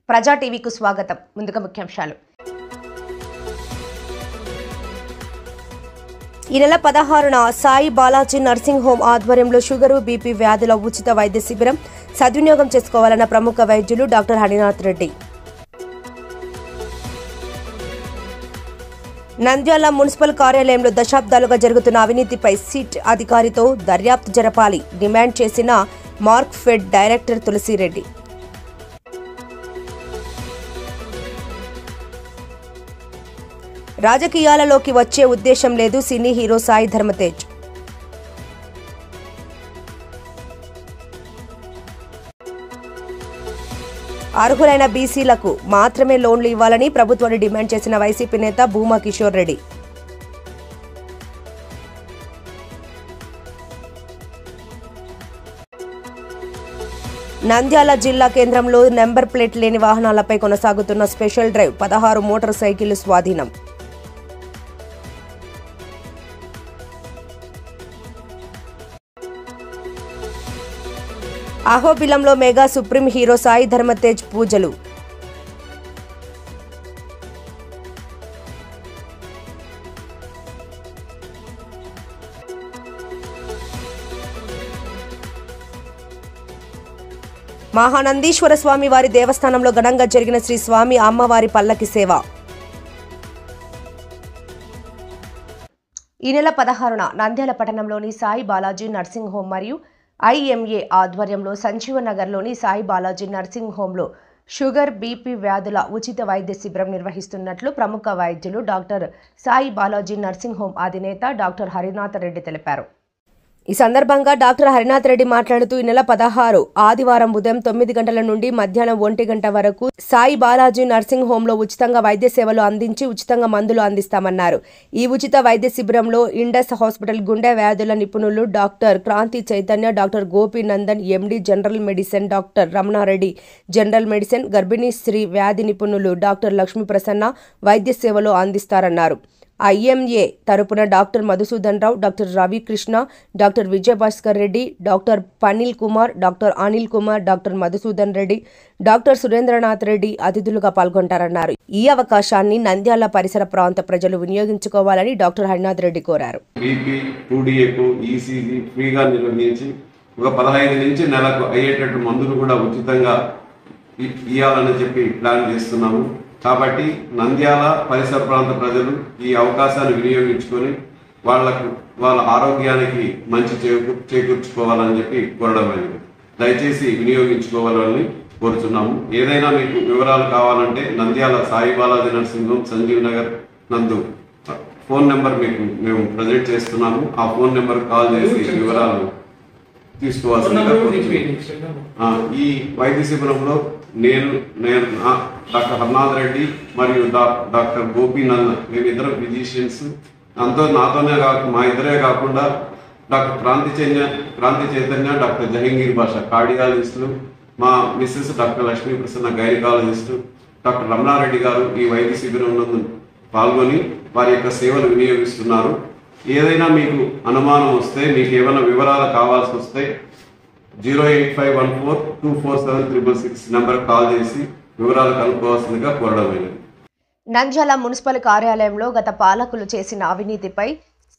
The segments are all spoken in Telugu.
ప్రజా టీవీకు స్వాగతం. ముందుగా ముఖ్యాంశాలు. ఈ నెల 16న సాయి బాలాజీ నర్సింగ్ హోమ్ ఆధ్వర్యంలో షుగరు, బీపీ వ్యాధుల ఉచిత వైద్య శిబిరం సద్వినియోగం చేసుకోవాలన్న ప్రముఖ వైద్యులు డాక్టర్ హరినాథ్ రెడ్డి. నంద్యాల మున్సిపల్ కార్యాలయంలో దశాబ్దాలుగా జరుగుతున్న అవినీతిపై సిట్ అధికారితో దర్యాప్తు జరపాలి డిమాండ్ చేసిన మార్క్ ఫెడ్ డైరెక్టర్ తులసిరెడ్డి. రాజకీయాలలోకి వచ్చే ఉద్దేశం లేదు సినీ హీరో సాయి ధర్మతేజ్. అర్హులైన బీసీలకు మాత్రమే లోన్లు ఇవ్వాలని ప్రభుత్వాన్ని డిమాండ్ చేసిన వైసీపీ నేత భూమా కిషోర్ రెడ్డి. నంద్యాల జిల్లా కేంద్రంలో నెంబర్ ప్లేట్ లేని వాహనాలపై కొనసాగుతున్న స్పెషల్ డ్రైవ్ 16 మోటార్ సైకిళ్లు స్వాధీనం. అహోబిలంలో mega supreme hero Sai Dharam Tej పూజలు. మహానందీశ్వర స్వామి వారి దేవస్థానంలో ఘనంగా జరిగిన శ్రీ స్వామి అమ్మవారి పల్లకి సేవ. ఈ నెల 16న నంద్యాల పట్టణంలోని సాయి బాలాజీ నర్సింగ్ హోమ్ మరియు ఐఎంఏ ఆధ్వర్యంలో సంజీవనగర్లోని సాయి బాలాజీ నర్సింగ్ హోంలో షుగర్, బీపీ వ్యాధుల ఉచిత వైద్య శిబిరం నిర్వహిస్తున్నట్లు ప్రముఖ వైద్యులు doctor Sai Balaji nursing home అధినేత డాక్టర్ హరినాథ్ రెడ్డి తెలిపారు. ఈ సందర్భంగా డాక్టర్ హరినాథ్ రెడ్డి మాట్లాడుతూ ఈ నెల 16 ఆదివారం ఉదయం 9 గంటల నుండి మధ్యాహ్నం 1 గంట వరకు సాయి బాలాజీ నర్సింగ్ హోంలో ఉచితంగా వైద్య సేవలు అందించి ఉచితంగా మందులు అందిస్తామన్నారు. ఈ ఉచిత వైద్య శిబిరంలో ఇండస్ హాస్పిటల్ గుండె వ్యాధుల నిపుణులు డాక్టర్ క్రాంతి చైతన్య, డాక్టర్ గోపి నందన్ ఎండి general medicine, doctor Ramanareddy general medicine, గర్భిణీ స్త్రీ వ్యాధి నిపుణులు డాక్టర్ లక్ష్మీ ప్రసన్న వైద్య సేవలు అందిస్తారన్నారు. ఐఎంఏ తరపున డాక్టర్ మధుసూదన్ రావు, doctor Ravi Krishna, doctor Vijayabhaskar Reddy, doctor పనిల్ Kumar, doctor Anil Kumar, doctor Madhusudan Reddy, doctor Surendranath Reddy అతిథులుగా పాల్గొంటారన్నారు. ఈ అవకాశాన్ని నంద్యాల పరిసర ప్రాంత ప్రజలు వినియోగించుకోవాలని డాక్టర్ హరినాథ్ రెడ్డి కోరారు. ఒక 15 నుంచి నెలకు అయ్యేటట్టు మందులు కూడా ఉచితంగా ఇవ్వాలని చెప్పి ప్లాన్ చేస్తున్నాము. కాబట్టి నంద్యాల పరిసర ప్రాంత ప్రజలు ఈ అవకాశాన్ని వినియోగించుకొని వాళ్ళ ఆరోగ్యానికి మంచి చేకూర్చుకోవాలని చెప్పి కోరడమైనది. దయచేసి వినియోగించుకోవాలని కోరుచున్నాము. ఏదైనా మీకు వివరాలు కావాలంటే నంద్యాల సాయి బాలాజీ నర్సింగ్ హోమ్ సంజీవ్ నగర్ నందు ఫోన్ నెంబర్ మీకు మేము ప్రజెంట్ చేస్తున్నాము. ఆ ఫోన్ నెంబర్ కాల్ చేసి వివరాలు తీసుకోవాల్సిందిగా. ఈ వైద్య శిబిరంలో నేను డాక్టర్ హరినాథ్ రెడ్డి మరియు డాక్టర్ గోపి నందన్, మేమిద్దరం ఫిజిషియన్స్. నాతోనే మా ఇద్దరే కాకుండా డాక్టర్ క్రాంతి చైతన్య, డాక్టర్ జహంగీర్ భాష కార్డియాలజిస్టులు, మా Mrs doctor Lakshmi Prasanna gynaecologist, doctor Ramana Reddy గారు ఈ వైద్య శిబిరం నందు పాల్గొని వారి యొక్క సేవలు వినియోగిస్తున్నారు. ఏదైనా మీకు అనుమానం వస్తే, మీకు ఏమైనా వివరాలు కావాల్సి వస్తే 08514247666 నెంబర్ కాల్ చేసి వివరాలు కనుక్కోవాల్సిందిగా కోరడమైనది. నంద్యాల మున్సిపల్ కార్యాలయంలో గత పాలకులు చేసిన అవినీతిపై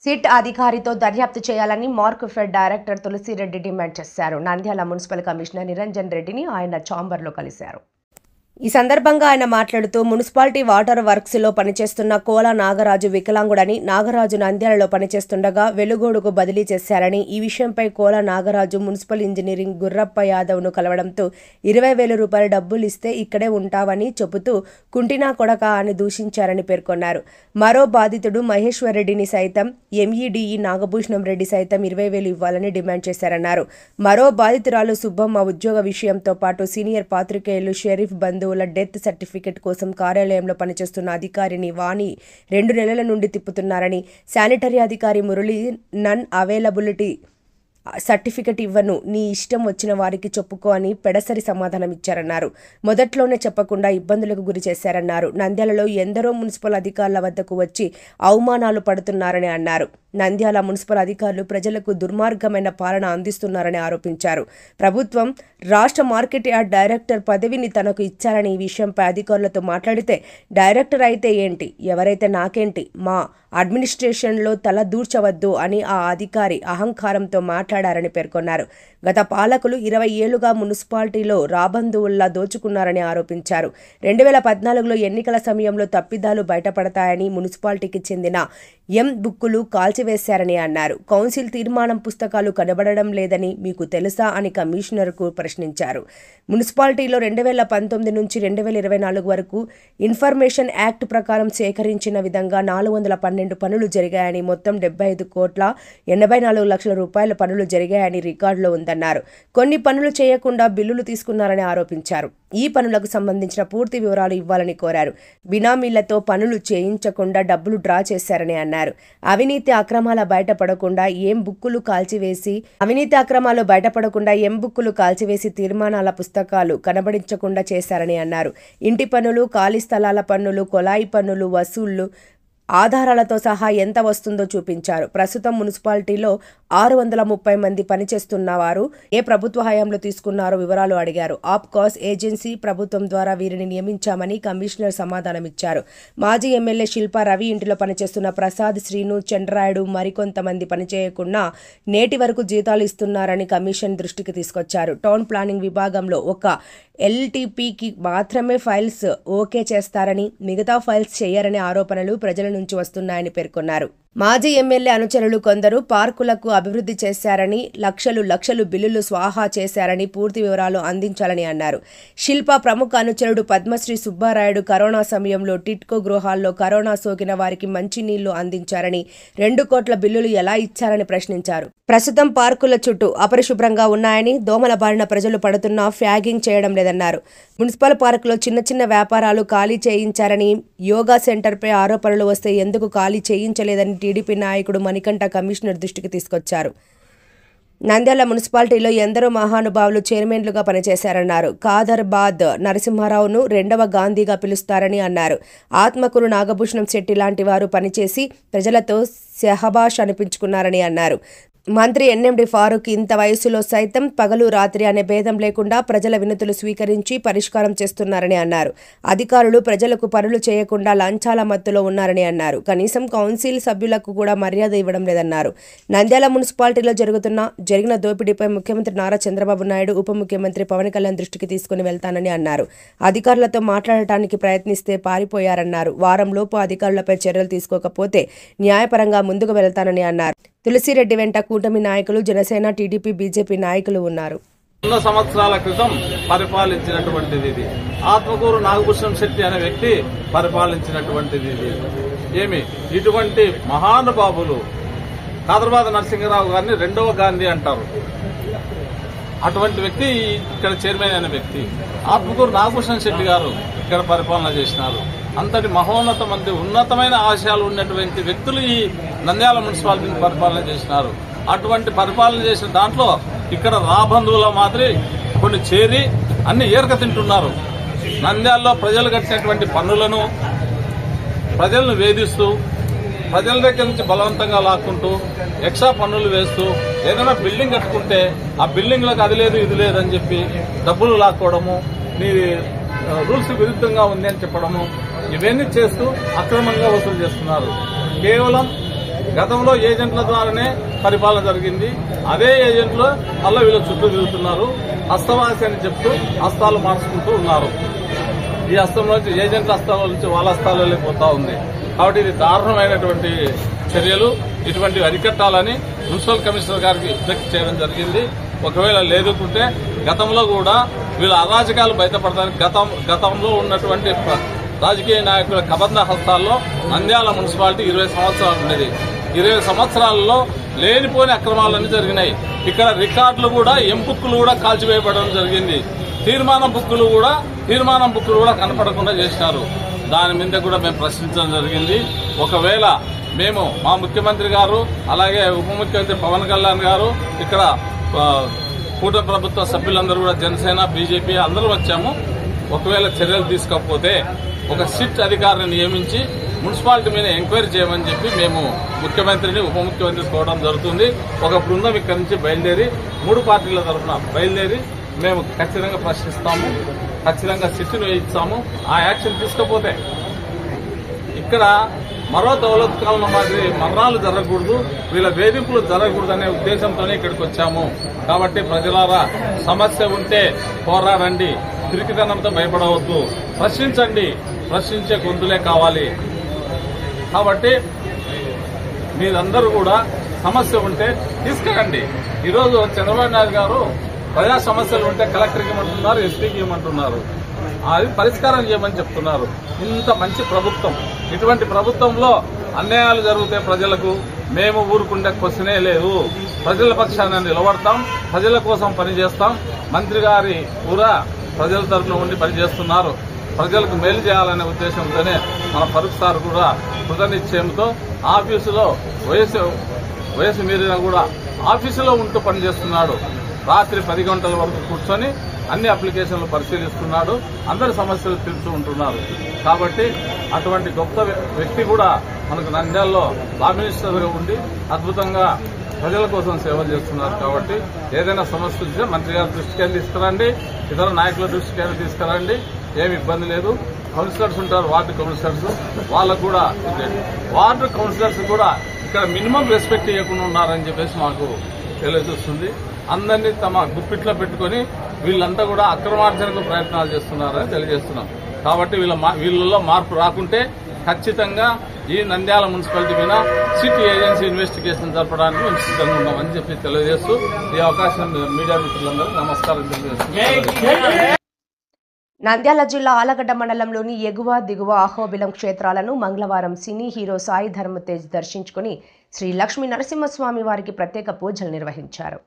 సిట్ అధికారితో దర్యాప్తు చేయాలని మార్క్ ఫెడ్ డైరెక్టర్ తులసిరెడ్డి డిమాండ్ చేశారు. నంద్యాల మున్సిపల్ కమిషనర్ నిరంజన్ రెడ్డిని ఆయన ఛాంబర్లో కలిశారు. ఈ సందర్భంగా ఆయన మాట్లాడుతూ మున్సిపాలిటీ వాటర్ వర్క్స్లో పనిచేస్తున్న కోల నాగరాజు వికలాంగుడని, నాగరాజు నంద్యాలలో పనిచేస్తుండగా వెలుగోడుకు బదిలీ చేశారని, ఈ విషయంపై కోల నాగరాజు మున్సిపల్ ఇంజనీరింగ్ గుర్రప్ప యాదవ్ను కలవడంతో 20,000 రూపాయల డబ్బులు ఇస్తే ఇక్కడే ఉంటావని చెబుతూ కుంటినా కొడక అని దూషించారని పేర్కొన్నారు. మరో బాధితుడు మహేశ్వర్ రెడ్డిని సైతం ఎంఈడిఈ నాగభూషణం రెడ్డి సైతం 20,000 ఇవ్వాలని డిమాండ్ చేశారన్నారు. మరో బాధితురాలు సుబ్బమ్మ ఉద్యోగ విషయంతో పాటు సీనియర్ పాత్రికేయులు షరీఫ్ బంధు డెత్ సర్టిఫికెట్ కోసం కార్యాలయంలో పనిచేస్తున్న అధికారిని వాణి 2 నెలల నుండి తిప్పుతున్నారని, శానిటరీ అధికారి మురళి నన్ అవైలబిలిటీ సర్టిఫికెట్ ఇవ్వను, నీ ఇష్టం వచ్చిన వారికి చెప్పుకో అని పెడసరి సమాధానం ఇచ్చారన్నారు. మొదట్లోనే చెప్పకుండా ఇబ్బందులకు గురి చేశారన్నారు. నంద్యాలలో ఎందరో మున్సిపల్ అధికారుల వద్దకు వచ్చి అవమానాలు పడుతున్నారని అన్నారు. నంద్యాల మున్సిపల్ అధికారులు ప్రజలకు దుర్మార్గమైన పాలన అందిస్తున్నారని ఆరోపించారు. ప్రభుత్వం రాష్ట్ర మార్కెట్ యార్డ్ డైరెక్టర్ పదవిని తనకు ఇచ్చారని ఈ విషయంపై అధికారులతో మాట్లాడితే, డైరెక్టర్ అయితే ఏంటి, ఎవరైతే నాకేంటి, మా అడ్మినిస్ట్రేషన్లో తల దూర్చవద్దు అని ఆ అధికారి అహంకారంతో మాట్లాడారని పేర్కొన్నారు. గత పాలకులు 20 ఏళ్లుగా మున్సిపాలిటీలో రాబందువుల్లా దోచుకున్నారని ఆరోపించారు. 2014లో ఎన్నికల సమయంలో తప్పిదాలు బయటపడతాయని మున్సిపాలిటీకి చెందిన బుక్కులు కాల్చివేశారని అన్నారు. కౌన్సిల్ తీర్మానం పుస్తకాలు కనబడడం లేదని మీకు తెలుసా అని కమిషనర్కు ప్రశ్నించారు. మున్సిపాలిటీలో 2019 నుంచి 2024 వరకు ఇన్ఫర్మేషన్ యాక్ట్ ప్రకారం సేకరించిన విధంగా 412 పనులు జరిగాయని, మొత్తం 75,84,00,000 రూపాయల పనులు జరిగాయని రికార్డులో ఉందన్నారు. కొన్ని పనులు చేయకుండా బిల్లులు తీసుకున్నారని ఆరోపించారు. ఈ పనులకు సంబంధించిన పూర్తి వివరాలు ఇవ్వాలని కోరారు. బినామీలతో పనులు చేయించకుండా డబ్బులు డ్రా చేశారని అన్నారు. అవినీతి అక్రమాలు బయటపడకుండా బుక్కులు కాల్చివేసి తీర్మానాల పుస్తకాలు కనబడించకుండా చేశారని అన్నారు. ఇంటి పన్నులు, ఖాళీ స్థలాల పన్నులు, కొలాయి పన్నులు వసూళ్లు ఆధారాలతో సహా ఎంత వస్తుందో చూపించారు. ప్రస్తుతం మున్సిపాలిటీలో 630 మంది పనిచేస్తున్న వారు ఏ ప్రభుత్వ హయాంలో తీసుకున్నారో వివరాలు అడిగారు. ఆప్కాస్ ఏజెన్సీ ప్రభుత్వం ద్వారా వీరిని నియమించామని కమిషనర్ సమాధానమిచ్చారు. మాజీ ఎమ్మెల్యే శిల్పా రవి ఇంటిలో పనిచేస్తున్న ప్రసాద్, శ్రీను, చంద్రాయుడు మరికొంతమంది పనిచేయకుండా నేటి వరకు జీతాలు ఇస్తున్నారని కమిషన్ దృష్టికి తీసుకొచ్చారు. టౌన్ ప్లానింగ్ విభాగంలో ఒక ఎల్టీపీకి మాత్రమే ఫైల్స్ ఓకే చేస్తారని, మిగతా ఫైల్స్ చేయరనే ఆరోపణలు ప్రజల నుంచి వస్తున్నాయని పేర్కొన్నారు. మాజీ ఎమ్మెల్యే అనుచరులు కొందరు పార్కులకు అభివృద్ధి చేశారని, లక్షలు బిల్లులు స్వాహా చేశారని పూర్తి వివరాలు అందించాలని అన్నారు. శిల్ప ప్రముఖ అనుచరుడు పద్మశ్రీ సుబ్బారాయుడు కరోనా సమయంలో టిట్కో గృహాల్లో కరోనా సోకిన వారికి మంచినీళ్లు అందించారని, 2 కోట్ల బిల్లులు ఎలా ఇచ్చారని ప్రశ్నించారు. ప్రస్తుతం పార్కుల చుట్టూ అపరిశుభ్రంగా ఉన్నాయని, దోమల బారిన ప్రజలు పడుతున్నా ఫ్యాగింగ్ చేయడం లేదన్నారు. మున్సిపల్ పార్కులో చిన్న వ్యాపారాలు ఖాళీ చేయించారని, యోగా సెంటర్పై ఆరోపణలు వస్తే ఎందుకు ఖాళీ చేయించలేదని టీడీపీ నాయకుడు మణికంఠ కమిషనర్ దృష్టికి తీసుకొచ్చారు. నంద్యాల మున్సిపాలిటీలో ఎందరో మహానుభావులు చైర్మన్లుగా పనిచేశారన్నారు. ఖాదర్బాద్ నరసింహారావును 2వ గాంధీగా పిలుస్తారని అన్నారు. ఆత్మకూరు నాగభూషణం శెట్టి లాంటి వారు పనిచేసి ప్రజలతో సెహబాష్ అనిపించుకున్నారని అన్నారు. మంత్రి ఎన్ఎండి ఫారూక్ ఇంత వయసులో సైతం పగలు రాత్రి అనే భేదం లేకుండా ప్రజల వినతులు స్వీకరించి పరిష్కారం చేస్తున్నారని అన్నారు. అధికారులు ప్రజలకు పనులు చేయకుండా లంచాల మత్తులో ఉన్నారని అన్నారు. కనీసం కౌన్సిల్ సభ్యులకు కూడా మర్యాద ఇవ్వడం లేదన్నారు. నంద్యాల మున్సిపాలిటీలో జరిగిన దోపిడీపై ముఖ్యమంత్రి నారా చంద్రబాబు నాయుడు, ఉప ముఖ్యమంత్రి పవన్ కళ్యాణ్ దృష్టికి తీసుకుని వెళ్తానని అన్నారు. అధికారులతో మాట్లాడటానికి ప్రయత్నిస్తే పారిపోయారన్నారు. వారంలోపు అధికారులపై చర్యలు తీసుకోకపోతే న్యాయపరంగా ముందుకు వెళ్తానని అన్నారు. తులసిరెడ్డి వెంట కూటమి నాయకులు, జనసేన, టీడీపీ, బీజేపీ నాయకులు ఉన్నారు. 100 సంవత్సరాల క్రితం పరిపాలించినటువంటిది ఇది. ఆత్మకూరు నాగభూషణం శెట్టి అనే వ్యక్తి పరిపాలించినటువంటిది ఇది. ఇటువంటి మహానుభావులు ఖాదర్బాద్ నరసింహారావు గారిని 2వ గాంధీ అంటారు. అటువంటి వ్యక్తి ఇక్కడ చైర్మన్ అయిన వ్యక్తి. ఆత్మకూరు నాగభూషణం శెట్టి గారు ఇక్కడ పరిపాలన చేసినారు. అంతటి ఉన్నతమైన ఆశయాలు ఉన్నటువంటి వ్యక్తులు ఈ నంద్యాల మున్సిపాలిటీని పరిపాలన చేసినారు. అటువంటి పరిపాలన చేసిన దాంట్లో ఇక్కడ రాబంధువుల మాదిరి కొన్ని చేరి అన్ని ఏరక తింటున్నారు. నంద్యాలలో ప్రజలు కట్టినటువంటి పన్నులను ప్రజలను వేధిస్తూ, ప్రజల దగ్గర నుంచి బలవంతంగా లాక్కుంటూ, ఎక్స్ట్రా పన్నులు వేస్తూ, ఏదైనా బిల్డింగ్ కట్టుకుంటే ఆ బిల్డింగ్లకు అది లేదు ఇది లేదని చెప్పి డబ్బులు లాక్కోవడము, నీ రూల్స్ విరుద్ధంగా ఉంది అని చెప్పడము, ఇవన్నీ చేస్తూ అక్రమంగా వసూలు చేస్తున్నారు. కేవలం గతంలో ఏజెంట్ల ద్వారానే పరిపాలన జరిగింది. అదే ఏజెంట్లు మళ్ళీ వీళ్ళ చుట్టూ తిరుగుతున్నారు. హస్తవాసి అని చెప్తూ హస్తాలు మార్చుకుంటూ ఉన్నారు. ఈ హస్తంలో నుంచి ఏజెంట్ల హస్తాల నుంచి వాళ్ళ హస్తాలలోకి పోతా ఉంది. కాబట్టి ఇది దారుణమైనటువంటి చర్యలు. ఇటువంటి అరికట్టాలని మున్సిపల్ కమిషనర్ గారికి విజ్ఞప్తి చేయడం జరిగింది. ఒకవేళ లేదుకుంటే గతంలో కూడా వీళ్ళ అరాజకాలు బయటపడడానికి గతంలో ఉన్నటువంటి రాజకీయ నాయకుల కబంధ హస్తాల్లో నంద్యాల మున్సిపాలిటీ 20 సంవత్సరాలు ఉండేది. 20 సంవత్సరాలలో లేనిపోని అక్రమాలన్నీ జరిగినాయి. ఇక్కడ రికార్డులు కూడా, బుక్కులు కూడా కాల్చివేయబడడం జరిగింది. తీర్మానం బుక్కులు కూడా కనపడకుండా చేసినారు. దాని మీద కూడా మేము ప్రశ్నించడం జరిగింది. ఒకవేళ మేము మా ముఖ్యమంత్రి గారు అలాగే ఉప ముఖ్యమంత్రి పవన్ కళ్యాణ్ గారు ఇక్కడ కూటమి ప్రభుత్వ సభ్యులందరూ కూడా జనసేన బీజేపీ అందరూ వచ్చాము. ఒకవేళ చర్యలు తీసుకోకపోతే ఒక సిట్ అధికారిని నియమించి మున్సిపాలిటీ మీద ఎంక్వైరీ చేయమని చెప్పి మేము ముఖ్యమంత్రిని ఉప ముఖ్యమంత్రి కోరడం జరుగుతుంది. ఒక బృందం ఇక్కడి నుంచి బయలుదేరి 3 పార్టీల తరఫున బయలుదేరి మేము ఖచ్చితంగా ప్రశ్నిస్తాము, ఖచ్చితంగా సిట్ను వేయిస్తాము. ఆ యాక్షన్ తీసుకోకపోతే ఇక్కడ మరో దౌలత్ కాలం మాదిరి మరణాలు జరగకూడదు, వీళ్ళ వేధింపులు జరగకూడదు అనే ఉద్దేశంతోనే ఇక్కడికి వచ్చాము. కాబట్టి ప్రజలారా, సమస్య ఉంటే పోరాడండి, పిరికితనంతో భయపడవద్దు, ప్రశ్నించండి, ప్రశ్నించే గొంతులే కావాలి. కాబట్టి మీరందరూ కూడా సమస్య ఉంటే తీసుకురండి. ఈరోజు చంద్రబాబు నాయుడు గారు ప్రజా సమస్యలు ఉంటే కలెక్టర్కి ఇవ్వమంటున్నారు, ఎస్పీకి ఇవ్వమంటున్నారు, అది పరిష్కారం చేయమని చెప్తున్నారు. ఇంత మంచి ప్రభుత్వం, ఇటువంటి ప్రభుత్వంలో అన్యాయాలు జరిగితే ప్రజలకు మేము ఊరుకుండే క్వశ్చనే లేదు. ప్రజల పక్షాన నిలబడతాం, ప్రజల కోసం పనిచేస్తాం. మంత్రి గారి కూడా ప్రజల తరఫున ఉండి పనిచేస్తున్నారు. ప్రజలకు మేలు చేయాలనే ఉద్దేశంతోనే మన ఫరూక్ సార్ కూడా కృతనిశ్చయంతో ఆఫీసులో వయసు మీరిన కూడా ఆఫీసులో ఉంటూ పనిచేస్తున్నాడు. రాత్రి 10 గంటల వరకు కూర్చొని అన్ని అప్లికేషన్లు పరిశీలిస్తున్నాడు, అందరి సమస్యలు తీర్చు ఉంటున్నారు. కాబట్టి అటువంటి గొప్ప వ్యక్తి కూడా మనకు నంద్యాలలో లా మినిస్టర్గా ఉండి అద్భుతంగా ప్రజల కోసం సేవలు చేస్తున్నారు. కాబట్టి ఏదైనా సమస్య ఉంటే మంత్రి గారి దృష్టికి తీసుకురండి, ఇతర నాయకుల దృష్టికి తీసుకురండి, ఏమి ఇబ్బంది లేదు. కౌన్సిలర్స్ ఉంటారు, వార్డు కౌన్సిలర్స్, వాళ్ళకు కూడా వార్డు కౌన్సిలర్స్ కూడా ఇక్కడ మినిమం రెస్పెక్ట్ ఇవ్వకుండా ఉన్నారని చెప్పేసి మాకు తెలియజేస్తుంది. అందరినీ తమ గుప్పిట్లో పెట్టుకుని వీళ్ళంతా కూడా అక్రమార్జనకు ప్రయత్నాలు చేస్తున్నారని తెలియజేస్తున్నాం. కాబట్టి వీళ్ళలో మార్పు రాకుంటే ఖచ్చితంగా ఈ నంద్యాల మున్సిపాలిటీ మీద సిటీ ఏజెన్సీ ఇన్వెస్టిగేషన్ జరపడానికి మేము సిద్ధంగా ఉన్నామని చెప్పి తెలియజేస్తూ ఈ అవకాశం మీడియా మిత్రులందరూ నమస్కారం తెలియజేస్తున్నాం. నంద్యాల జిల్లా ఆలగడ్డ మండలంలోని ఎగువ దిగువ అహోబిలం క్షేత్రాలను మంగళవారం సినీ హీరో సాయి ధర్మతేజ్ దర్శించుకుని శ్రీ లక్ష్మీ నరసింహస్వామి వారికి ప్రత్యేక పూజలు నిర్వహించారు.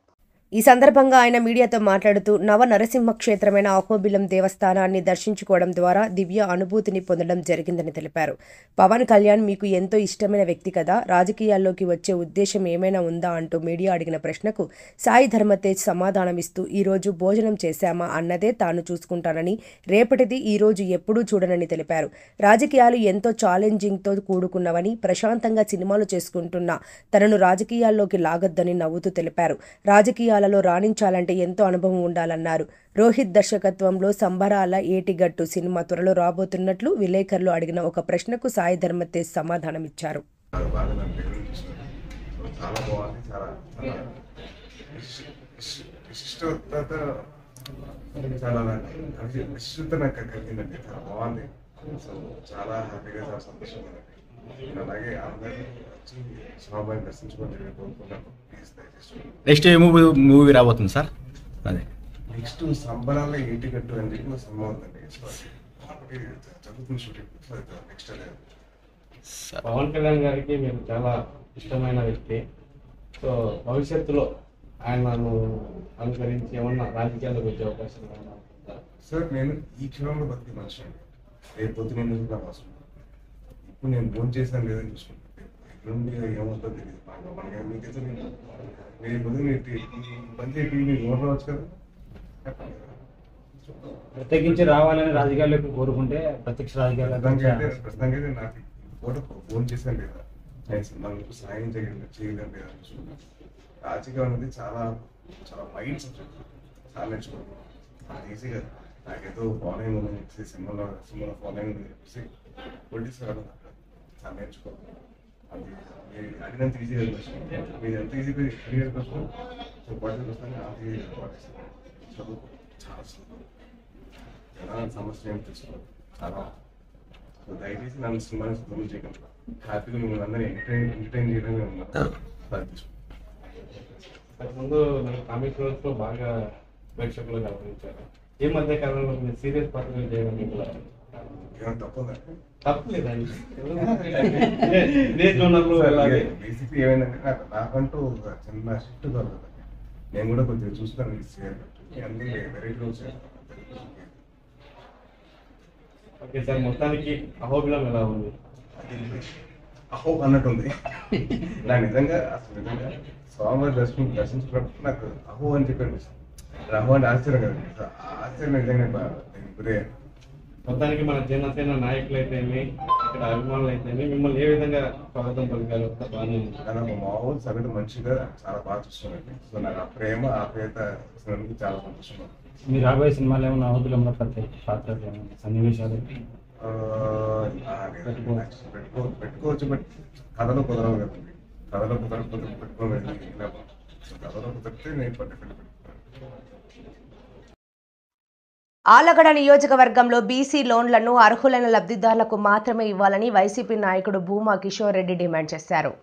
ఈ సందర్భంగా ఆయన మీడియాతో మాట్లాడుతూ నవ నరసింహ క్షేత్రమైన అహోబిలం దేవస్థానాన్ని దర్శించుకోవడం ద్వారా దివ్య అనుభూతిని పొందడం జరిగిందని తెలిపారు. పవన్ కళ్యాణ్ మీకు ఎంతో ఇష్టమైన వ్యక్తి కదా, రాజకీయాల్లోకి వచ్చే ఉద్దేశం ఏమైనా ఉందా అంటూ మీడియా అడిగిన ప్రశ్నకు సాయి ధర్మతేజ్ సమాధానమిస్తూ ఈరోజు భోజనం చేశామా అన్నదే తాను చూసుకుంటానని, రేపటిది ఈరోజు ఎప్పుడూ చూడనని తెలిపారు. రాజకీయాలు ఎంతో ఛాలెంజింగ్తో కూడుకున్నవని, ప్రశాంతంగా సినిమాలు చేసుకుంటున్న తనను రాజకీయాల్లోకి లాగొద్దని నవ్వుతూ తెలిపారు. రాజకీయాలలో రాణించాలంటే ఎంతో అనుభవం ఉండాలన్నారు. రోహిత్ దర్శకత్వంలో సంబరాల ఏటిగట్టు సినిమా త్వరలో రాబోతున్నట్లు విలేకరులు అడిగిన ఒక ప్రశ్నకు సాయి ధర్మతేజ్ సమాధానమిచ్చారు. నెక్స్ట్ ఏ మూవీ రాబోతుంది సార్? అదే నెక్స్ట్ సంబరాల ఏటిగట్టు అని చెప్పి సినిమా ఉందండి, చదువుకుని షూటింగ్. నెక్స్ట్ పవన్ కళ్యాణ్ గారికి మీరు చాలా ఇష్టమైన వ్యక్తి. సో భవిష్యత్తులో ఆయనను అనుకరించి ఏమన్నా రాజకీయాల్లోకి వచ్చే అవకాశం ఏమన్నా ఉందా? సార్, నేను ఈ క్షణంలో బతికి మనిషి అండి. రేపు పొద్దున నాకు అవసరం. ఇప్పుడు నేను ఫోన్ చేశాను లేదని చూసుకుంటాను. ఎల్లుండి ఏమవుతుందో తెలియదు. మనకి మీకైతే మీరు పొద్దున పని చేసి మీరు నోట్ రావచ్చు కదా. ప్రత్యేకించి రావాలని రాజకీయాల్లోకి కోరుకుంటే ప్రత్యక్ష రాజకీయాలు ప్రస్తుతానికి నాకు ఫోన్ చేశాను లేదా, నాకు సాయం చేయలేం లేదా చూసుకుంటాను. రాజకీయం అనేది చాలా చాలా వైడ్ సబ్జెక్ట్, చాలా నేర్చుకోవాలి. అది ఈజీ కదా. నాకేదో ఫాలోయింగ్ ఉందని చెప్పేసి సినిమాలో ఫాలోయింగ్ ఉందని చెప్పేసి పొలిటిక్స్ రావడం చాలా నేర్చుకోవాలి. అది మీరు అడిగినంత ఈజీ కదా. మీరు ఎంత ఈజీగా అడిగేది కోసం పొలిటిక్స్ వస్తాను అంత ఈజీ చదువు చాలా చదువు ఎలా సమస్య ఏమి తెలుసుకోవాలి చాలా. దయచేసి నన్ను సినిమాని సిద్ధం చేయగలరు. హ్యాపీగా మిమ్మల్ని అందరినీ ఎంటర్టైన్ చేయడమే ఉన్నారు. ముందు నాకు కామిక్ రోల్స్ లో బాగా ప్రేక్షకులు గమనించారు. ఈ మధ్య కాలంలో మీరు సీరియస్ పాత్రలు చేయడం ఏమైనా తప్పదండి? తప్పలేదండి. బేసిక్లీ ఏమైందంటే నాకంటూ ఒక చిన్న షిఫ్ట్ దొరకదండి. నేను కూడా కొంచెం చూస్తాను అన్ని వెరైటీ రోల్స్. ఓకే సార్, మొత్తానికి అహోబిలం ఎలా ఉంది? అహో అన్నట్టు ఉంది. నాకు నిజంగా స్వామివారి దర్శించినప్పుడు నాకు అహో అని చెప్పి అనిపిస్తుంది. అహో అంటే ఆశ్చర్యం కదండి, ఆశ్చర్యం నిజంగా గురయ్యాను. మొత్తానికి మన జనసేన నాయకులు అయితేమి ఇక్కడ అభిమానులు అయితేమి మిమ్మల్ని ఏ విధంగా స్వాగతం పలికారు? కానీ మా మామూలు సగటు మనిషిగా చాలా బాగా చూస్తున్నానండి. సో నాకు ఆ ప్రేమ ఆప్యాయత చూసినందుకు చాలా సంతోషంగా. మీరు రాబోయే సినిమాలు ఏమన్నా అవధులంలో పాత్రలు సన్నివేశాలు పెట్టుకోవచ్చు, బట్ కథలో కుదరవు కదండి. కథలో కుదరకపోతే పెట్టుకోలేదు. కథలో కుదిరితే నేను పెట్టుకుంటాను. ఆలగడ నియోజకవర్గంలో బీసీ లోన్లను అర్హులైన లబ్ధిదారులకు మాత్రమే ఇవ్వాలని వైసీపీ నాయకుడు భూమా కిషోర్ రెడ్డి డిమాండ్ చేశారు.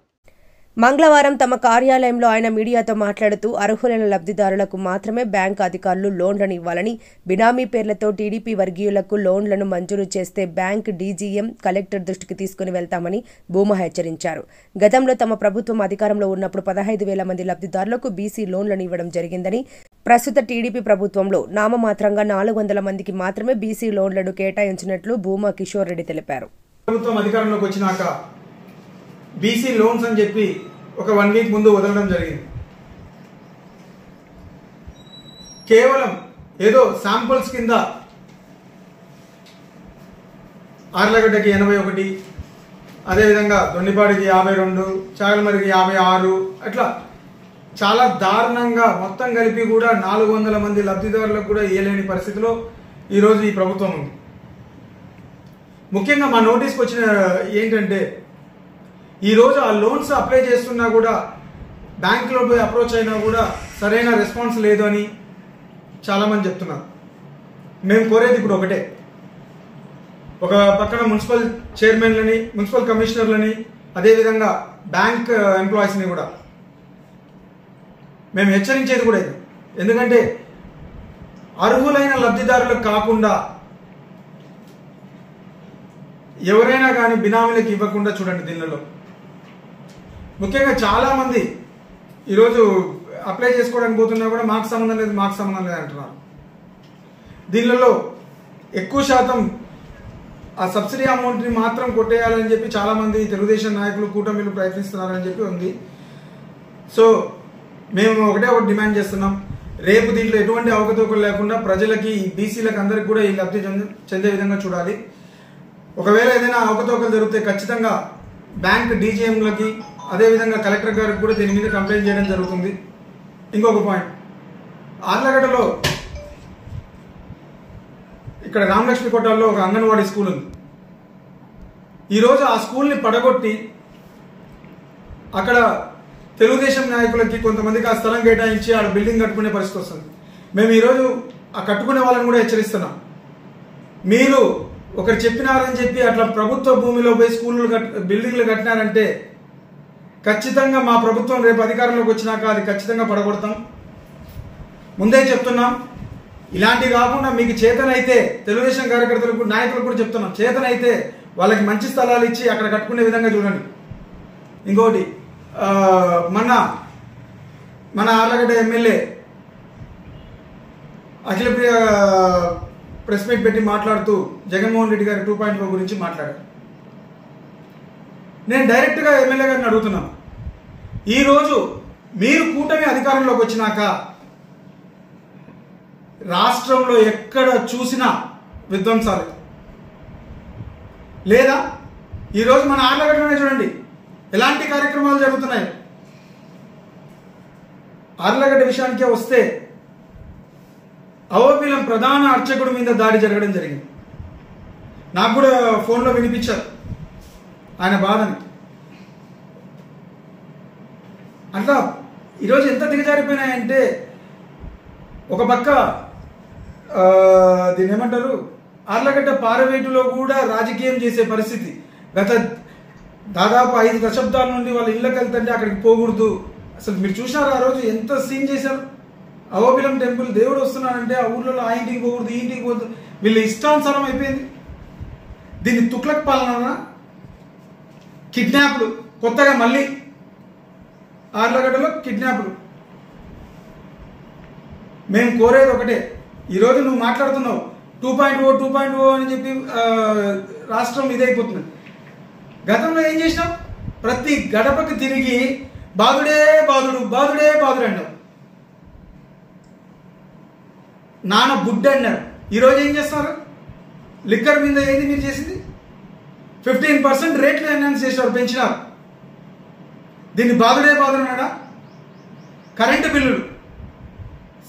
మంగళవారం తమ కార్యాలయంలో ఆయన మీడియాతో మాట్లాడుతూ అర్హులైన లబ్ధిదారులకు మాత్రమే బ్యాంకు అధికారులు లోన్లను ఇవ్వాలని, బినామీ పేర్లతో టీడీపీ వర్గీయులకు లోన్లను మంజూరు చేస్తే బ్యాంక్ డీజీఎం కలెక్టర్ దృష్టికి తీసుకుని వెళ్తామని భూమా హెచ్చరించారు. గతంలో తమ ప్రభుత్వం అధికారంలో ఉన్నప్పుడు 15,000 మంది లబ్ధిదారులకు బీసీ లోన్లను ఇవ్వడం జరిగిందని, ప్రస్తుత టీడీపీ ప్రభుత్వంలో నామమాత్రంగా 400 మందికి మాత్రమే బీసీ లోన్లను కేటాయించినట్లు భూమా కిషోర్ రెడ్డి తెలిపారు. ప్రభుత్వం అధికారంలోకి వచ్చినాక బీసీ లోన్స్ అని చెప్పి ఒక 1 వీక్ ముందు వదలడం జరిగింది. కేవలం ఏదో శాంపుల్స్ కింద ఆర్లగడ్డకి 81, అదేవిధంగా దొన్నిపాడికి 52, చాగలమరికి 56, అట్లా చాలా దారుణంగా మొత్తం కలిపి కూడా 400 మంది లబ్ధిదారులకు కూడా ఇవ్వలేని పరిస్థితిలో ఈరోజు ఈ ప్రభుత్వం ఉంది. ముఖ్యంగా మా నోటీస్కి వచ్చిన ఏంటంటే, ఈరోజు ఆ లోన్స్ అప్లై చేస్తున్నా కూడా బ్యాంకులో పోయి అప్రోచ్ అయినా కూడా సరైన రెస్పాన్స్ లేదు అని చాలామంది చెప్తున్నారు. మేము కోరేది ఇప్పుడు ఒకటే, ఒక పక్కన మున్సిపల్ చైర్మన్లని, మున్సిపల్ కమిషనర్లని, అదేవిధంగా బ్యాంక్ ఎంప్లాయీస్ని కూడా మేము హెచ్చరించేది కూడా ఇది. ఎందుకంటే అర్హులైన లబ్ధిదారులకు కాకుండా ఎవరైనా కానీ బినామీలకు ఇవ్వకుండా చూడండి. దీనిలో ముఖ్యంగా చాలామంది ఈరోజు అప్లై చేసుకోవడానికి పోతున్నా కూడా మాకు సంబంధం లేదు, మాకు సంబంధం లేదు అంటున్నారు. దీనిలో ఎక్కువ శాతం ఆ సబ్సిడీ అమౌంట్ని మాత్రం కొట్టేయాలని చెప్పి చాలామంది తెలుగుదేశం నాయకులు, కూటమిలు ప్రయత్నిస్తున్నారని చెప్పి ఉంది. సో మేము ఒకటి డిమాండ్ చేస్తున్నాం, రేపు దీంట్లో ఎటువంటి అవకతవకలు లేకుండా ప్రజలకి, బీసీలకు అందరికి కూడా ఈ లబ్ధి చెందే విధంగా చూడాలి. ఒకవేళ ఏదైనా అవకతవకలు జరిగితే ఖచ్చితంగా బ్యాంక్ డీజీఎంలకి, అదేవిధంగా కలెక్టర్ గారికి కూడా దీని మీద కంప్లైంట్ చేయడం జరుగుతుంది. ఇంకొక పాయింట్, ఆర్లగడ్డలో ఇక్కడ రామలక్ష్మి కోటాల్లో ఒక అంగన్వాడీ స్కూల్ ఉంది. ఈరోజు ఆ స్కూల్ని పడగొట్టి అక్కడ తెలుగుదేశం నాయకులకి కొంతమందికి ఆ స్థలం కేటాయించి ఆడ బిల్డింగ్ కట్టుకునే పరిస్థితి వస్తుంది. మేము ఈరోజు ఆ కట్టుకునే వాళ్ళని కూడా హెచ్చరిస్తున్నాం. మీరు ఒకరు చెప్పినారని చెప్పి అట్లా ప్రభుత్వ భూమిలో పోయి బిల్డింగ్లు కట్టినారంటే ఖచ్చితంగా మా ప్రభుత్వం రేపు అధికారంలోకి వచ్చినాక అది ఖచ్చితంగా పడగొడతాం. ముందే చెప్తున్నాం. ఇలాంటివి కాకుండా మీకు చేతనైతే తెలుగుదేశం కార్యకర్తలకు, నాయకులకు కూడా చెప్తున్నాం, చేతనైతే వాళ్ళకి మంచి స్థలాలు ఇచ్చి అక్కడ కట్టుకునే విధంగా చూడండి. ఇంకోటి, మన Allagadda MLA Akhilapriya press meet పెట్టి మాట్లాడుతూ జగన్మోహన్ రెడ్డి గారి 2.0 గురించి మాట్లాడారు. నేను డైరెక్ట్గా ఎమ్మెల్యే గారిని అడుగుతున్నాను, ఈరోజు మీరు కూటమి అధికారంలోకి వచ్చినాక రాష్ట్రంలో ఎక్కడ చూసినా విధ్వంసాలు, లేదా ఈరోజు మన ఆర్లగడ్డలోనే చూడండి ఎలాంటి కార్యక్రమాలు జరుగుతున్నాయి. ఆర్లగడ్డ విషయానికే వస్తే అవోబిలం ప్రధాన అర్చకుడి మీద దాడి జరగడం జరిగింది. నాకు కూడా ఫోన్లో వినిపించారు ఆయన బాధని. అట్లా ఈరోజు ఎంత దిగజారిపోయినాయంటే, ఒక పక్క దీన్ని ఏమంటారు, ఆర్లగడ్డ పారవేటులో కూడా రాజకీయం చేసే పరిస్థితి. గత దాదాపు 5 దశాబ్దాల నుండి వాళ్ళ ఇళ్ళకి వెళ్తుంటే అక్కడికి పోకూడదు. అసలు మీరు చూసినారు ఆ రోజు ఎంత సీన్ చేశారు. అవోబిలం టెంపుల్ దేవుడు వస్తున్నాడంటే ఆ ఊర్లో ఆ ఇంటికి పోకూడదు, ఈ ఇంటికి పోకూడదు, వీళ్ళ ఇష్టానుసారం అయిపోయింది. దీన్ని తుక్లక్ పాలన, కిడ్నాప్లు, కొత్తగా మళ్ళీ ఆర్లగడ్డలో కిడ్నాప్లు. మేము కోరేది ఒకటే, ఈరోజు నువ్వు మాట్లాడుతున్నావు 2.0 అని చెప్పి రాష్ట్రం ఇదైపోతుంది. గతంలో ఏం చేసినావు? ప్రతి గడపకి తిరిగి బాదుడే బాదుడు బాదుడే బాదుడు అన్నారు. నాన్న బుడ్డ అన్నారు. ఈరోజు ఏం చేస్తున్నారు? లిక్కర్ మీద ఏది మీరు చేసింది? 15% రేట్లు ఎన్హాన్స్ చేసినారు, పెంచినారు. దీన్ని బాదుడే బాదుడు అన్నాడా? కరెంటు బిల్లులు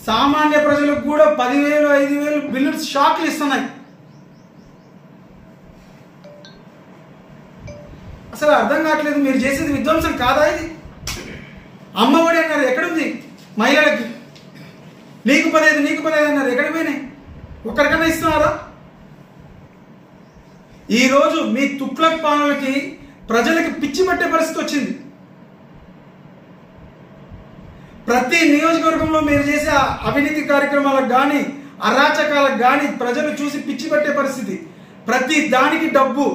సామాన్య ప్రజలకు కూడా 10,000 5,000 బిల్లులు షాక్లు ఇస్తున్నాయి. అసలు అర్థం కావట్లేదు. మీరు చేసేది విధ్వంసం కాదా ఇది? అమ్మఒడి అన్నారు, ఎక్కడుంది? మహిళలకి నీకు 15 అన్నారు, ఎక్కడ పోయినాయి? ఒక్కడికన్నా ఇస్తున్నారా? ఈరోజు మీ తుక్లక్ పాలనకి ప్రజలకి పిచ్చి పట్టే పరిస్థితి వచ్చింది. ప్రతి నియోజకవర్గంలో మీరు చేసే అవినీతి కార్యక్రమాలకు కానీ అరాచకాలకు కానీ ప్రజలు చూసి పిచ్చి పట్టే పరిస్థితి. ప్రతి దానికి డబ్బు.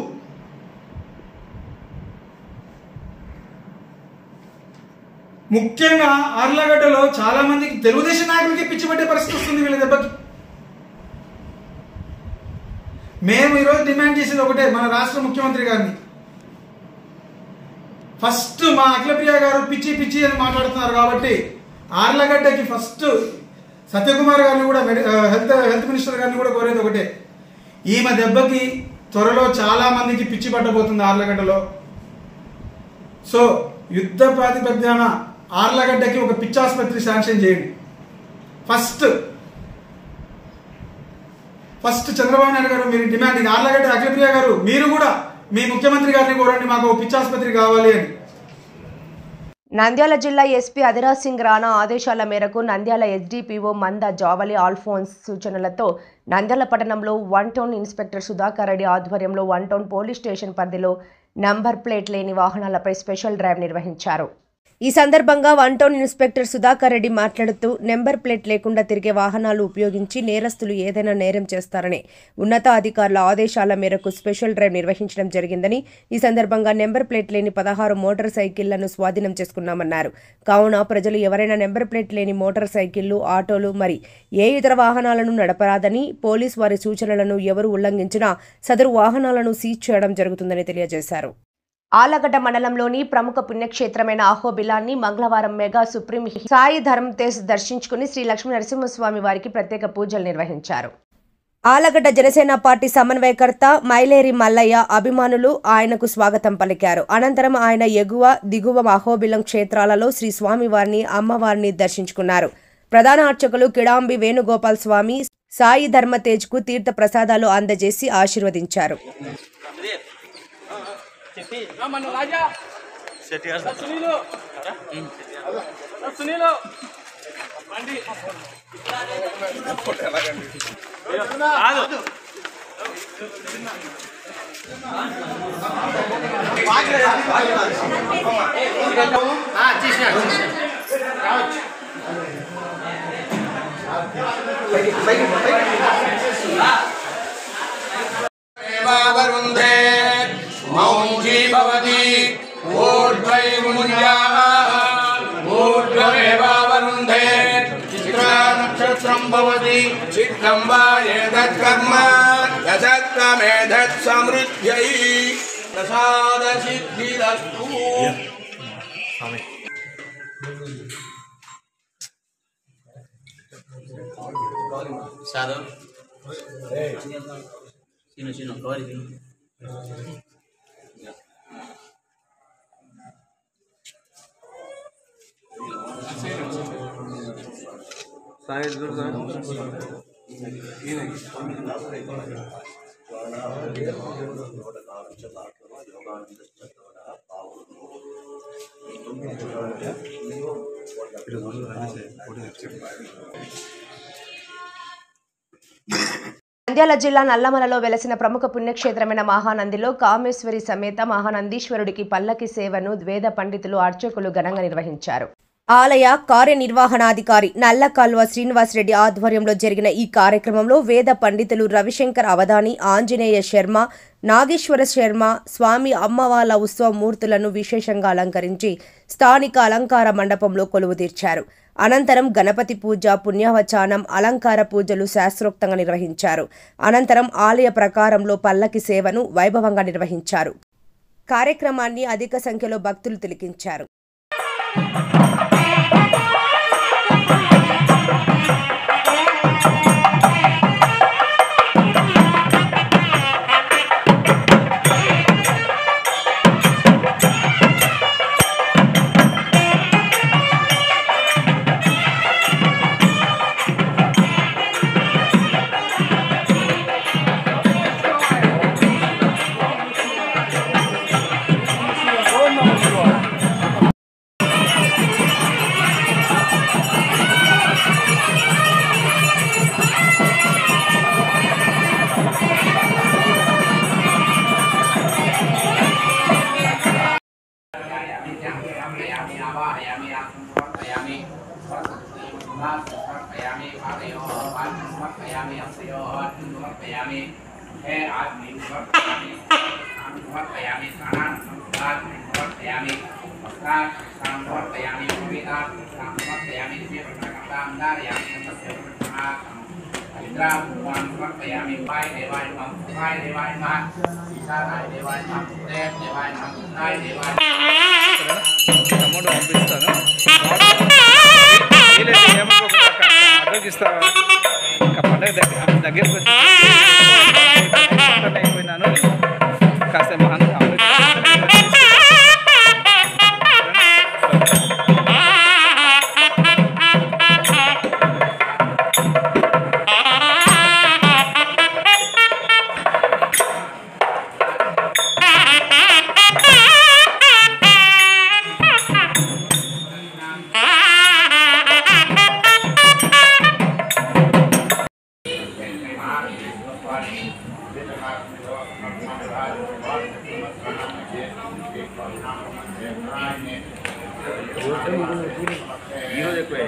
ముఖ్యంగా ఆర్లగడ్డలో చాలా మందికి తెలుగుదేశం నాయకులకి పిచ్చి పట్టే పరిస్థితి వస్తుంది వీళ్ళ దెబ్బకి. మేము ఈరోజు డిమాండ్ చేసేది ఒకటే, మన రాష్ట్ర ముఖ్యమంత్రి గారిని. ఫస్ట్ మా అఖిలప్రియ గారు పిచ్చి పిచ్చి అని మాట్లాడుతున్నారు కాబట్టి ఆర్లగడ్డకి ఫస్ట్ సత్యకుమార్ గారిని కూడా హెల్త్ మినిస్టర్ గారిని కూడా కోరేది ఒకటే, ఈమె దెబ్బకి త్వరలో చాలా మందికి పిచ్చి పట్టబోతుంది ఆర్లగడ్డలో. సో యుద్ధ ప్రాతిపద్యాన ఆర్లగడ్డకి ఒక పిచ్చి ఆసుపత్రి శాంక్షన్ చేయండి. ఫస్ట్ చంద్రబాబు నాయుడు గారు మీరు డిమాండ్, ఆర్లగడ్డ అఖిలప్రియ గారు మీరు కూడా మీ ముఖ్యమంత్రి గారిని కోరండి, మాకు ఒక పిచ్చి ఆసుపత్రి కావాలి అని. నంద్యాల జిల్లా ఎస్పీ అధిరాజ్ సింగ్ రాణా ఆదేశాల మేరకు నంద్యాల ఎస్డిపిఓ మంద జావలి ఆల్ఫోన్స్ సూచనలతో నంద్యాల పట్టణంలో 1 టౌన్ ఇన్స్పెక్టర్ సుధాకర్ రెడ్డి ఆధ్వర్యంలో 1 టౌన్ పోలీస్ స్టేషన్ పరిధిలో నంబర్ ప్లేట్ లేని వాహనాలపై స్పెషల్ డ్రైవ్ నిర్వహించారు. ఈ సందర్భంగా 1 టౌన్ ఇన్స్పెక్టర్ సుధాకర్ రెడ్డి మాట్లాడుతూ నెంబర్ ప్లేట్ లేకుండా తిరిగే వాహనాలు ఉపయోగించి నేరస్తులు ఏదైనా నేరం చేస్తారని ఉన్నతాధికారుల ఆదేశాల మేరకు స్పెషల్ డ్రైవ్ నిర్వహించడం జరిగిందని, ఈ సందర్భంగా నెంబర్ ప్లేట్ లేని 16 మోటార్ సైకిళ్లను స్వాధీనం చేసుకున్నామన్నారు. కావున ప్రజలు ఎవరైనా నెంబర్ ప్లేట్ లేని మోటార్ సైకిళ్లు, ఆటోలు మరి ఏ ఇతర వాహనాలను నడపరాదని, పోలీసు వారి సూచనలను ఎవరు ఉల్లంఘించినా సదరు వాహనాలను సీజ్ చేయడం జరుగుతుందని తెలియజేశారు. ఆలగడ్డ మండలంలోని ప్రముఖ పుణ్యక్షేత్రమైన అహోబిలాన్ని మంగళవారం మెగా సుప్రీం సాయి ధర్మ తేజ్ దర్శించుకుని శ్రీ లక్ష్మీ నరసింహస్వామి వారికి ప్రత్యేక పూజలు నిర్వహించారు. ఆలగడ్డ జనసేన పార్టీ సమన్వయకర్త మైలేరి మల్లయ్య అభిమానులు ఆయనకు స్వాగతం పలికారు. అనంతరం ఆయన ఎగువ దిగువ అహోబిలం క్షేత్రాలలో శ్రీ స్వామివారిని అమ్మవారిని దర్శించుకున్నారు. ప్రధాన అర్చకులు కిడాంబి వేణుగోపాల్ స్వామి సాయి ధర్మ తేజ్ కు తీర్థ ప్రసాదాలు అందజేసి ఆశీర్వదించారు. मौंजी भवति ऊर्ध्वै मुञ्जाः ऊर्ध्वमेवावरुन्धे चित्रा नक्षत्रं भवति चित्तं वा एतत्कर्म यशत्तमेधत्समृद्ध्यै प्रसादसिद्धिरस्तु। साधु Sino kawali sino. Size dulu kan. Ini. Nandyal జిల్లా నల్లమలలో వెలసిన ప్రముఖ పుణ్యక్షేత్రమైన మహానందిలో కామేశ్వరి సమేత మహానందీశ్వరుడికి పల్లకి సేవను వేద పండితులు అర్చకులు ఘనంగా నిర్వహించారు. ఆలయ కార్యనిర్వహణాధికారి నల్లకాల్వ శ్రీనివాస్ రెడ్డి ఆధ్వర్యంలో జరిగిన ఈ కార్యక్రమంలో వేద పండితులు రవిశంకర్ అవధాని, ఆంజనేయ శర్మ, నాగేశ్వర శర్మ స్వామి అమ్మవార్ల ఉత్సవ మూర్తులను విశేషంగా అలంకరించి స్థానిక అలంకార మండపంలో కొలువు తీర్చారు. అనంతరం గణపతి పూజ, పుణ్యవచానం, అలంకార పూజలు శాస్త్రోక్తంగా నిర్వహించారు. అనంతరం ఆలయ ప్రకారంలో పల్లకి సేవను వైభవంగా నిర్వహించారు. కార్యక్రమాన్ని అధిక సంఖ్యలో భక్తులు తిలకించారు. అమౌంట్ పంపిస్తాను. ఆలోచిస్తావా? ఇంకా పండుగ దగ్గరికి వచ్చి అయిపోయినాను. కాస్త మహాన్ ఈరోజు ఎక్కువ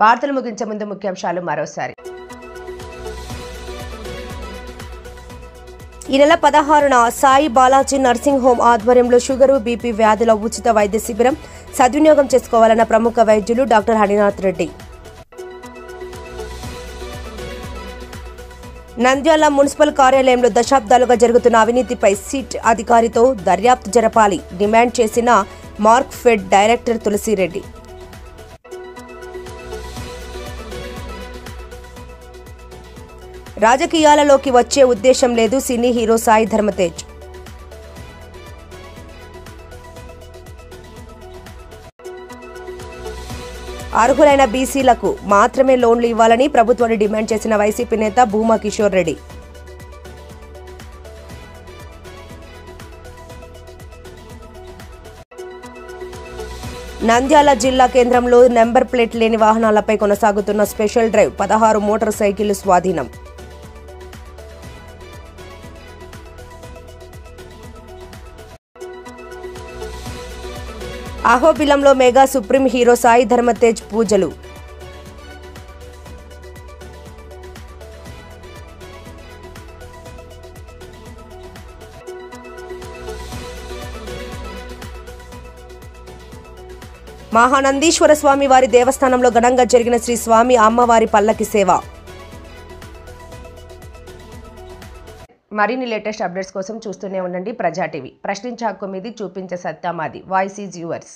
వార్తలు ముగించే ముందు ముఖ్యాంశాలు మరోసారి. ఈ నెల 16న సాయి బాలాజీ నర్సింగ్ హోమ్ ఆధ్వర్యంలో షుగరు, బీపీ వ్యాధుల ఉచిత వైద్య శిబిరం సద్వినియోగం చేసుకోవాలన్న ప్రముఖ వైద్యులు డాక్టర్ హరినాథ్ రెడ్డి. నంద్యాల మున్సిపల్ కార్యాలయంలో దశాబ్దాలుగా జరుగుతున్న అవినీతిపై సిట్ అధికారితో దర్యాప్తు జరపాలి డిమాండ్ చేసిన మార్క్ ఫెడ్ డైరెక్టర్ తులసిరెడ్డి. రాజకీయాలలోకి వచ్చే ఉద్దేశం లేదు సినీ హీరో సాయి ధర్మతేజ్. అర్హులైన బీసీలకు మాత్రమే లోన్లు ఇవ్వాలని ప్రభుత్వాన్ని డిమాండ్ చేసిన వైసీపీ నేత భూమా కిషోర్ రెడ్డి. నంద్యాల జిల్లా కేంద్రంలో నెంబర్ ప్లేట్ లేని వాహనాలపై కొనసాగుతున్న స్పెషల్ డ్రైవ్ 16 మోటార్ సైకిళ్లు స్వాధీనం. అహోబిలంలో mega supreme hero Sai Dharam Tej పూజలు. మహానందీశ్వర స్వామి వారి దేవస్థానంలో ఘనంగా జరిగిన శ్రీ స్వామి అమ్మవారి పల్లకి సేవ. మరిన్ని లేటెస్ట్ అప్డేట్స్ కోసం చూస్తూనే ఉండండి ప్రజా టీవీ. ప్రశ్నించే హక్కు మీది, చూపించే సత్తా మాది. Voice is yours.